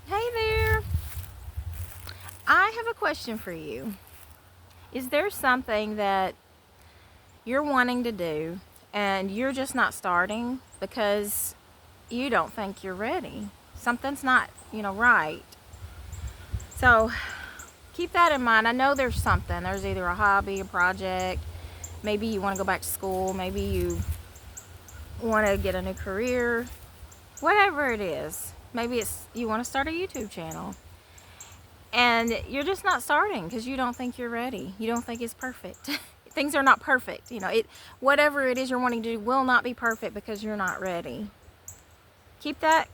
Hey there. I have a question for you. Is there something that you're wanting to do and you're just not starting because you don't think you're ready? Something's not, right. So keep that in mind. I know there's something. There's either a hobby, a project. Maybe you want to go back to school. Maybe you want to get a new career. Whatever it is. Maybe it's you want to start a YouTube channel. And you're just not starting because you don't think you're ready. You don't think it's perfect. Things are not perfect. Whatever it is you're wanting to do will not be perfect because you're not ready. Keep that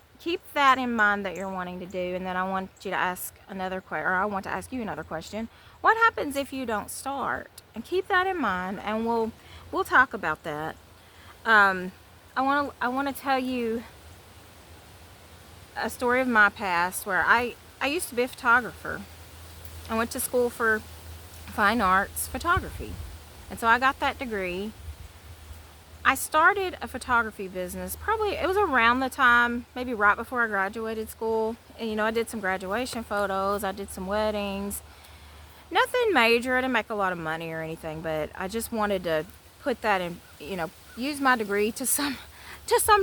in mind that you're wanting to do, and then I want you to ask another question, or I want to ask you another question. What happens if you don't start? And keep that in mind, and we'll talk about that. I want to tell you a story of my past where I used to be a photographer. I went to school for fine arts photography. And so I got that degree. I started a photography business probably, it was around the time, maybe right before I graduated school. And I did some graduation photos, I did some weddings. Nothing major, I didn't make a lot of money or anything, but I just wanted to put that in, use my degree to some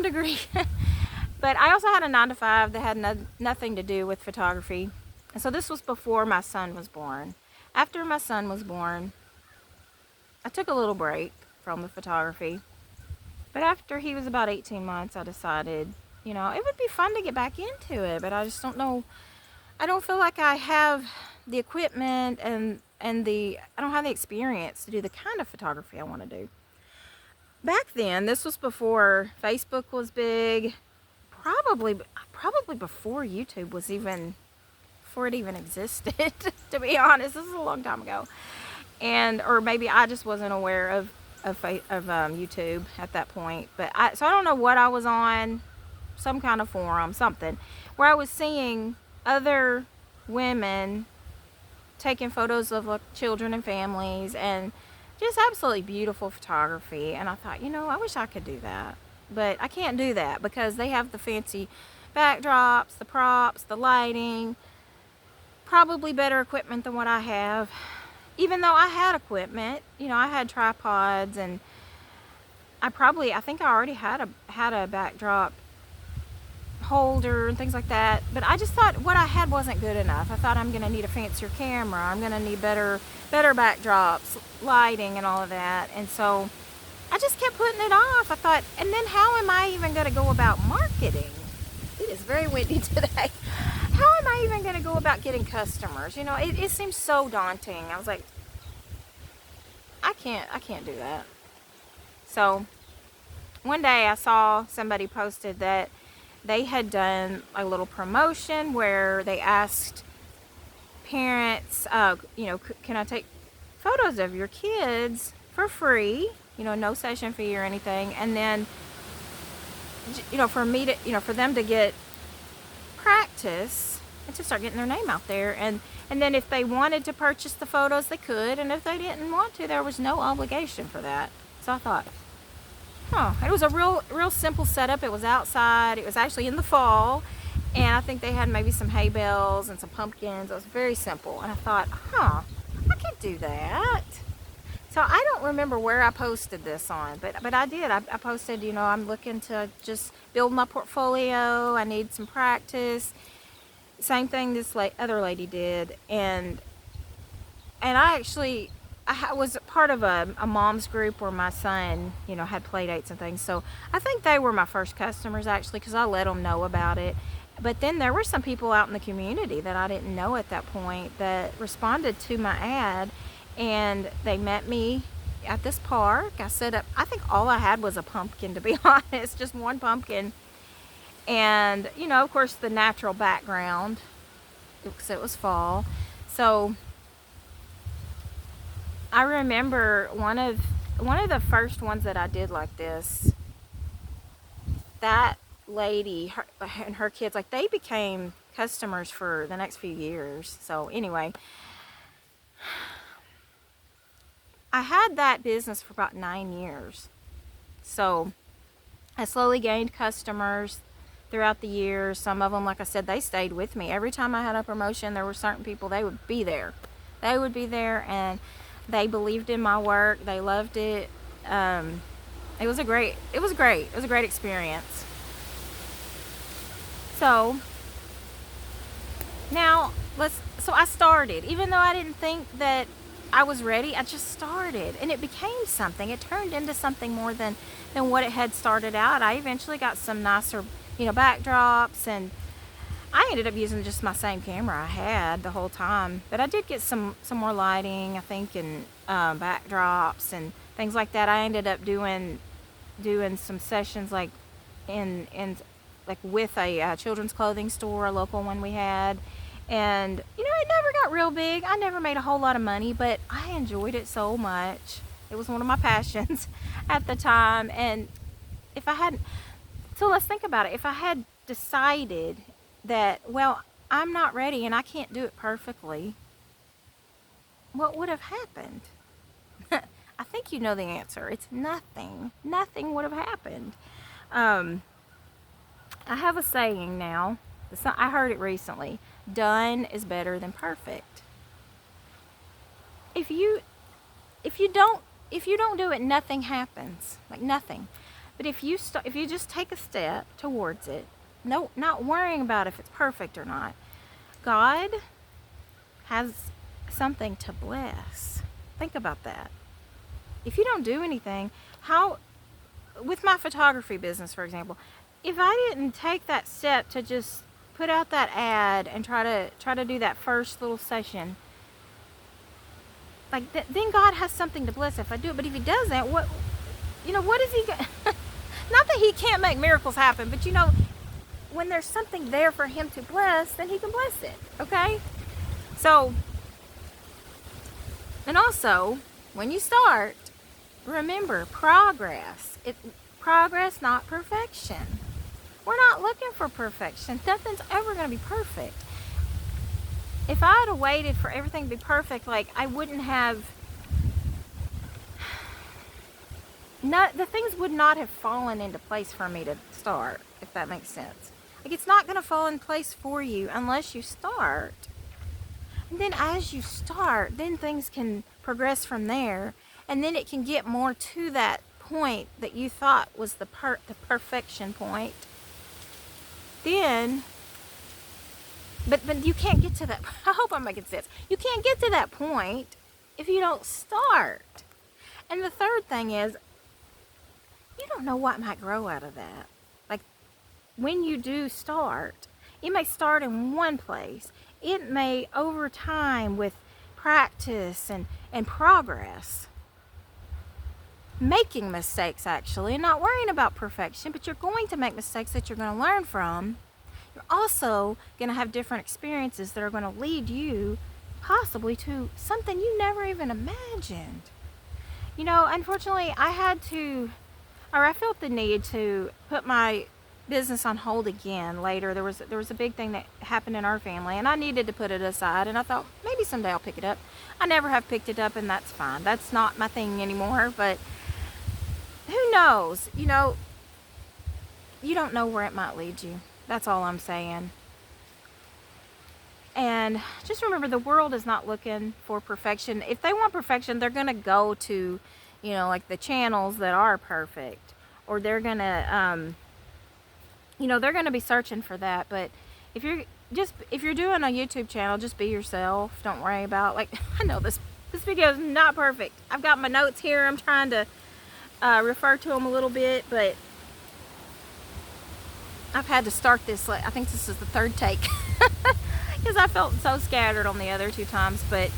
degree. But I also had a 9 to 5 that had nothing to do with photography. And so this was before my son was born. After my son was born, I took a little break from the photography. But after he was about 18 months, I decided, it would be fun to get back into it. But I just don't know. I don't feel like I have the equipment and I don't have the experience to do the kind of photography I want to do. Back then, this was before Facebook was big. Probably before YouTube was even, before it even existed, to be honest. This is a long time ago. Or maybe I just wasn't aware of YouTube at that point. So I don't know what I was on, some kind of forum, something, where I was seeing other women taking photos of children and families and just absolutely beautiful photography. And I thought, I wish I could do that. But I can't do that because they have the fancy backdrops, the props, the lighting, probably better equipment than what I have. Even though I had equipment, I had tripods, and I think I already had a backdrop holder and things like that. But I just thought what I had wasn't good enough. I thought I'm going to need a fancier camera. I'm going to need better backdrops, lighting, and all of that. And so I just kept putting it off. I thought, and then how am I even going to go about marketing? It is very windy today. How am I even going to go about getting customers? It seems so daunting. I was like, I can't do that. So one day I saw somebody posted that they had done a little promotion where they asked parents, can I take photos of your kids for free? No session fee or anything. And then, for them to get practice and to start getting their name out there. And then if they wanted to purchase the photos, they could. And if they didn't want to, there was no obligation for that. So I thought, it was a real simple setup. It was outside. It was actually in the fall. And I think they had maybe some hay bales and some pumpkins. It was very simple. And I thought, I could do that. So I don't remember where I posted this on, but I did. I posted, I'm looking to just build my portfolio. I need some practice. Same thing this other lady did. And I was part of a mom's group where my son, had play dates and things. So I think they were my first customers, actually, because I let them know about it. But then there were some people out in the community that I didn't know at that point that responded to my ad. And they met me at this park. I set up, I think all I had was a pumpkin, to be honest, just one pumpkin. And, of course, the natural background, because it was fall. So I remember one of the first ones that I did like this, that lady and her kids, they became customers for the next few years. So anyway, I had that business for about 9 years. So I slowly gained customers throughout the years. Some of them, like I said, they stayed with me. Every time I had a promotion, there were certain people, they would be there. They would be there, and they believed in my work. They loved it. It was great. It was a great experience. So now so I started, even though I didn't think that I was ready, I just started, and it became something. It turned into something more than what it had started out. I eventually got some nicer, backdrops, and I ended up using just my same camera I had the whole time. But I did get some more lighting, I think, and backdrops and things like that. I ended up doing some sessions like in like with a children's clothing store, a local one we had. And it never got real big. I never made a whole lot of money, but I enjoyed it so much. It was one of my passions at the time. And if I hadn't, so let's think about it. If I had decided that, well, I'm not ready and I can't do it perfectly, what would have happened? I think you know the answer. It's nothing. Nothing would have happened. I have a saying now. I heard it recently. Done is better than perfect. If you don't do it, nothing happens. Like nothing. But if you just take a step towards it, not worrying about if it's perfect or not, God has something to bless. Think about that. If you don't do anything, with my photography business, for example, if I didn't take that step to just put out that ad and try to do that first little session, like then God has something to bless if I do it. But if He doesn't, what is He? Not that He can't make miracles happen, but when there's something there for Him to bless, then He can bless it. Okay, so and also when you start, remember progress. Progress, not perfection. We're not looking for perfection. Nothing's ever going to be perfect. If I had waited for everything to be perfect, like I wouldn't have, the things would not have fallen into place for me to start, if that makes sense. Like it's not going to fall in place for you unless you start. And then as you start, then things can progress from there, and then it can get more to that point that you thought was the perfection point. Then, but you can't get to that. I hope I'm making sense. You can't get to that point if you don't start. And the third thing is, you don't know what might grow out of that. Like when you do start, it may start in one place. It may, over time, with practice and progress, making mistakes actually, and not worrying about perfection, but you're going to make mistakes that you're going to learn from. You're also going to have different experiences that are going to lead you possibly to something you never even imagined. Unfortunately, I felt the need to put my business on hold again later. There was a big thing that happened in our family, and I needed to put it aside, and I thought maybe someday I'll pick it up. I never have picked it up, and that's fine. That's not my thing anymore, but who knows? You don't know where it might lead you. That's all I'm saying. And just remember, the world is not looking for perfection. If they want perfection, they're going to go to, like the channels that are perfect, or they're going to, they're going to be searching for that. But if you're doing a YouTube channel, just be yourself. Don't worry about, like, I know this video is not perfect. I've got my notes here. I'm trying to refer to them a little bit, but I've had to start this, I think this is the third take, because I felt so scattered on the other two times, but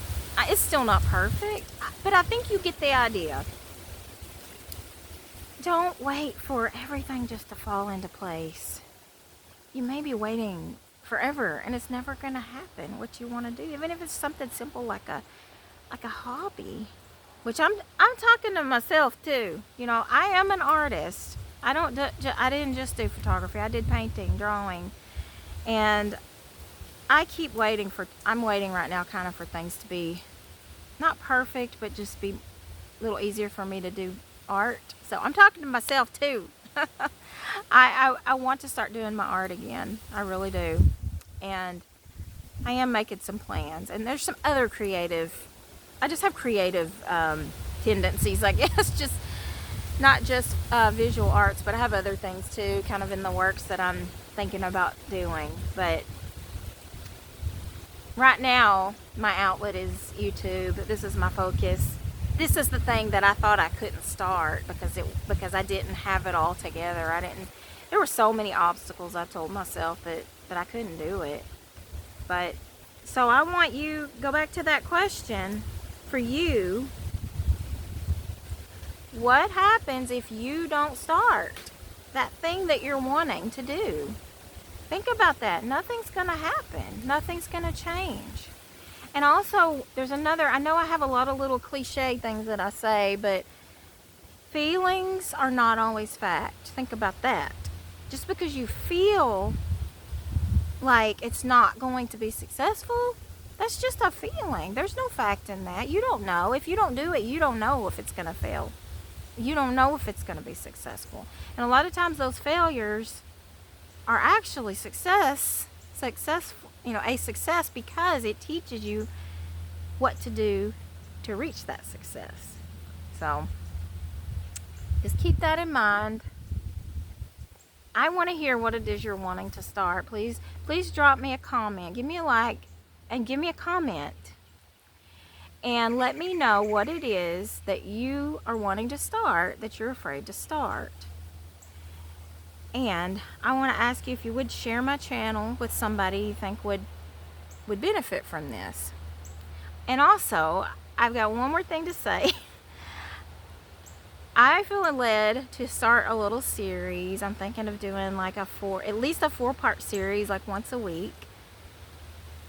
it's still not perfect, but I think you get the idea. Don't wait for everything just to fall into place. You may be waiting forever, and it's never going to happen what you want to do, even if it's something simple like a hobby. Which I'm talking to myself too. I am an artist. I didn't just do photography. I did painting, drawing, and I'm waiting right now kind of for things to be not perfect, but just be a little easier for me to do art. So I'm talking to myself too. I want to start doing my art again. I really do. And I am making some plans. And there's some other creative, I just have creative tendencies, I guess. Just not just visual arts, but I have other things too, kind of in the works that I'm thinking about doing. But right now, my outlet is YouTube. This is my focus. This is the thing that I thought I couldn't start because I didn't have it all together. There were so many obstacles. I told myself that I couldn't do it. But so I want you go back to that question for you. What happens if you don't start that thing that you're wanting to do? Think about that. Nothing's going to happen. Nothing's going to change. And also, there's another, I know I have a lot of little cliche things that I say, but feelings are not always fact. Think about that. Just because you feel like it's not going to be successful, that's just a feeling. There's no fact in that. You don't know. If you don't do it, you don't know if it's going to fail. You don't know if it's going to be successful. And a lot of times those failures are actually successful, a success because it teaches you what to do to reach that success. So just keep that in mind. I want to hear what it is you're wanting to start. Please drop me a comment. Give me a like and give me a comment. And let me know what it is that you are wanting to start that you're afraid to start. And I want to ask you if you would share my channel with somebody you think would benefit from this. And also, I've got one more thing to say. I feel led to start a little series. I'm thinking of doing like at least a 4-part series, like once a week,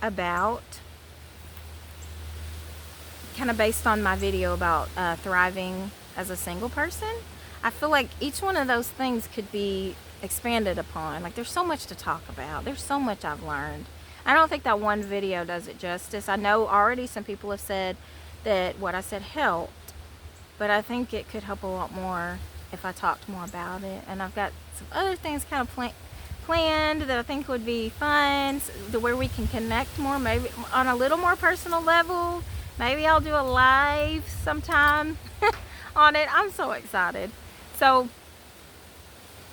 about kind of based on my video about thriving as a single person. I feel like each one of those things could be expanded upon. Like there's so much to talk about. There's so much I've learned. I don't think that one video does it justice. I know already some people have said that what I said helped, but I think it could help a lot more if I talked more about it. And I've got some other things kind of planned that I think would be fun, to where we can connect more, maybe on a little more personal level. Maybe I'll do a live sometime on it. I'm so excited. So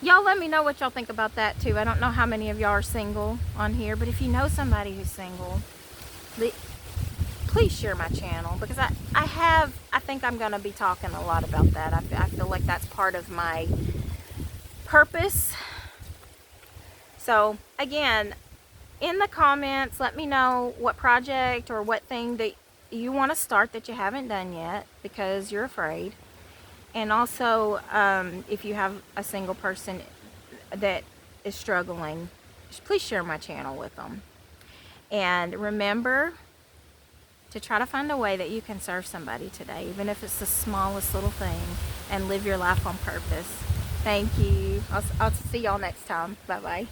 y'all let me know what y'all think about that too. I don't know how many of y'all are single on here, but if you know somebody who's single, please share my channel, because I think I'm going to be talking a lot about that. I feel like that's part of my purpose. So again, in the comments, let me know what project or what thing that you want to start that you haven't done yet because you're afraid. And also, if you have a single person that is struggling, please share my channel with them. And remember to try to find a way that you can serve somebody today, even if it's the smallest little thing, and live your life on purpose. Thank you. I'll see y'all next time. Bye-bye.